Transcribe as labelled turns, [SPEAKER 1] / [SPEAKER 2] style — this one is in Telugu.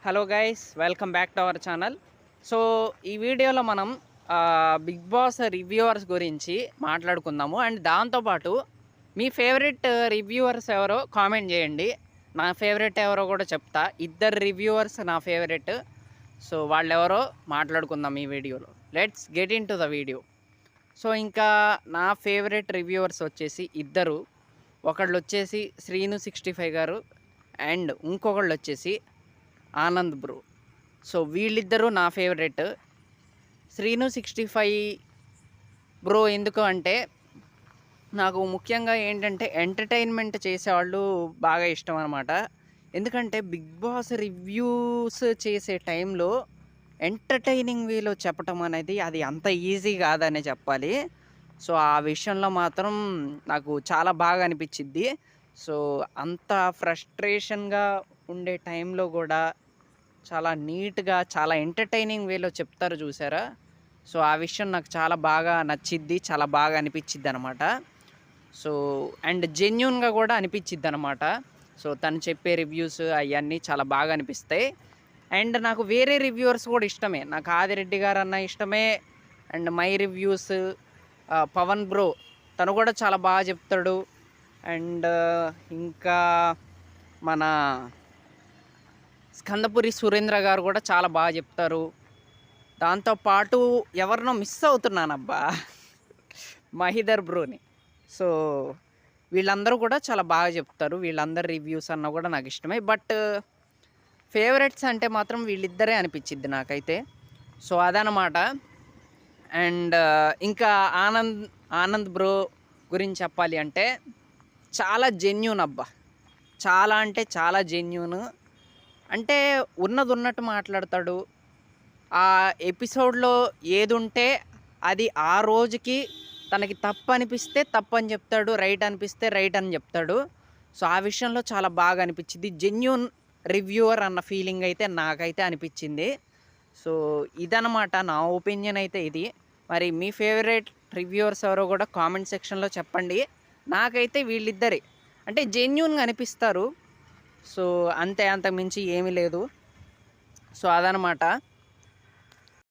[SPEAKER 1] Hello guys, welcome back to our channel. So ఈ వీడియోలో మనం బిగ్ బాస్ రివ్యూవర్స్ గురించి మాట్లాడుకుందాము. అండ్ దాంతోపాటు మీ ఫేవరెట్ రివ్యూవర్స్ ఎవరో కామెంట్ చేయండి. నా ఫేవరెట్ ఎవరో కూడా చెప్తా. ఇద్దరు రివ్యూవర్స్ నా ఫేవరెట్. సో వాళ్ళెవరో మాట్లాడుకుందాం ఈ వీడియోలో. Let's get in to the video. So ఇంకా నా ఫేవరెట్ రివ్యూవర్స్ వచ్చేసి ఇద్దరు. ఒకళ్ళు వచ్చేసి శ్రీను65 గారు అండ్ ఇంకొకళ్ళు వచ్చేసి ఆనంద్ బ్రో. సో వీళ్ళిద్దరూ నా ఫేవరెట్. శ్రీను65 బ్రో ఎందుకు అంటే నాకు ముఖ్యంగా ఏంటంటే ఎంటర్టైన్మెంట్ చేసేవాళ్ళు బాగా ఇష్టం అనమాట. ఎందుకంటే బిగ్ బాస్ రివ్యూస్ చేసే టైంలో ఎంటర్టైనింగ్ వేలో చెప్పటం అనేది అది అంత ఈజీ కాదనే చెప్పాలి. సో ఆ విషయంలో మాత్రం నాకు చాలా బాగా అనిపించిద్ది. సో అంత ఫ్రస్ట్రేషన్గా ఉండే టైంలో కూడా చాలా నీట్గా చాలా ఎంటర్టైనింగ్ వేలో చెప్తారు చూసారా. సో ఆ విషయం నాకు చాలా బాగా నచ్చిద్ది, చాలా బాగా అనిపించిద్ది అనమాట. సో అండ్ జెన్యూన్గా కూడా అనిపించిద్ది అనమాట. సో తను చెప్పే రివ్యూస్ అవన్నీ చాలా బాగా అనిపిస్తాయి. అండ్ నాకు వేరే రివ్యూవర్స్ కూడా ఇష్టమే. నాకు ఆదిరెడ్డి గారు అన్న ఇష్టమే. And my reviews Pavan bro తను కూడా చాలా బాగా చెప్తాడు. అండ్ ఇంకా మన స్కందపురి సురేంద్ర గారు కూడా చాలా బాగా చెప్తారు. దాంతోపాటు ఎవరినో మిస్ అవుతున్నానబ్బా, మహిదర్ బ్రోని. సో వీళ్ళందరూ కూడా చాలా బాగా చెప్తారు. వీళ్ళందరి రివ్యూస్ అన్న కూడా నాకు ఇష్టమే. బట్ ఫేవరెట్స్ అంటే మాత్రం వీళ్ళిద్దరే అనిపించిద్ది నాకైతే. సో అదనమాట. అండ్ ఇంకా ఆనంద్ బ్రో గురించి చెప్పాలి అంటే చాలా జెన్యూన్ అబ్బా. చాలా అంటే చాలా జెన్యూన్. అంటే ఉన్నది ఉన్నట్టు మాట్లాడతాడు. ఆ ఎపిసోడ్లో ఏది ఉంటే అది ఆ రోజుకి తనకి తప్పు అనిపిస్తే తప్పు అని చెప్తాడు, రైట్ అనిపిస్తే రైట్ అని చెప్తాడు. సో ఆ విషయంలో చాలా బాగా అనిపించింది. జెన్యూన్ రివ్యూవర్ అన్న ఫీలింగ్ అయితే నాకైతే అనిపించింది. సో ఇదనమాట నా ఒపీనియన్ అయితే ఇది. మరి మీ ఫేవరెట్ రివ్యూవర్స్ ఎవరో కూడా కామెంట్ సెక్షన్లో చెప్పండి. నాకైతే వీళ్ళిద్దరే అంటే జెన్యూన్గా అనిపిస్తారు. సో అంతకు మించి ఏమీ లేదు. సో అదనమాట.